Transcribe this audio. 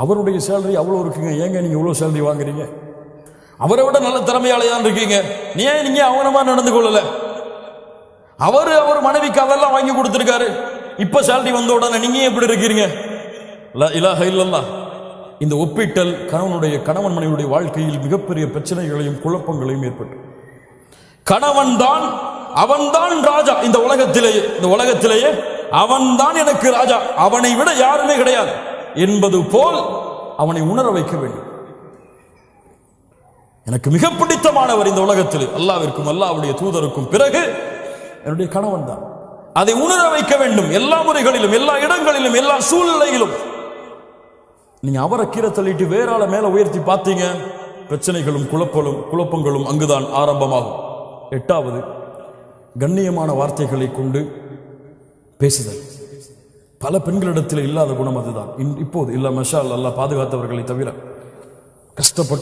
அவருடைய சேலரி அவ்வளோ இருக்குங்க, ஏங்க நீங்க இவ்வளோ சேலரி வாங்குறீங்க? அவரை விட நல்ல திறமையாளையான் இருக்கீங்க, ஏன் நீங்க அவனமா நடந்து கொள்ளல? அவர் மனைவிக்கு அதெல்லாம் வாங்கி கொடுத்திருக்காரு, இப்ப சேலரி வந்த உடனே நீங்க எப்படி இருக்கிறீங்க? லா இலாஹ இல்லல்லாஹ். இந்த ஒப்பீட்டல் கணவன் மனைவியுடைய வாழ்க்கையில் மிகப்பெரிய பிரச்சனைகளையும் குழப்பங்களையும் ஏற்பட்டு, அவன்தான் ராஜா இந்த உலகத்திலேயே அவன்தான் எனக்கு ராஜா, அவனை விட யாருமே கிடையாது என்பது போல் அவனை உணர வைக்க வேண்டும். எனக்கு மிக பிடித்தமானவர் இந்த உலகத்தில் அல்லாஹ்விற்கும் அல்லாஹ்வுடைய தூதருக்கும் பிறகு என்னுடைய கணவன் தான். அதை உணர வைக்க வேண்டும் எல்லா முறைகளிலும், எல்லா இடங்களிலும், எல்லா சூழ்நிலையிலும். நீங்க அவரை கீரை தள்ளிட்டு வேற ஆளை மேல உயர்த்தி பார்த்தீங்க, பிரச்சனைகளும் குழப்பங்களும் அங்குதான் ஆரம்பமாகும். 8வது, கண்ணியமான வார்த்தைகளை கொண்டு பேசுதல். பல பெண்களிடத்தில் இல்லாத குணம் அதுதான். இப்போது இல்ல, மஷா அல்லாஹ் பாதுகாத்தவர்களை தவிர கஷ்டப்பட்டு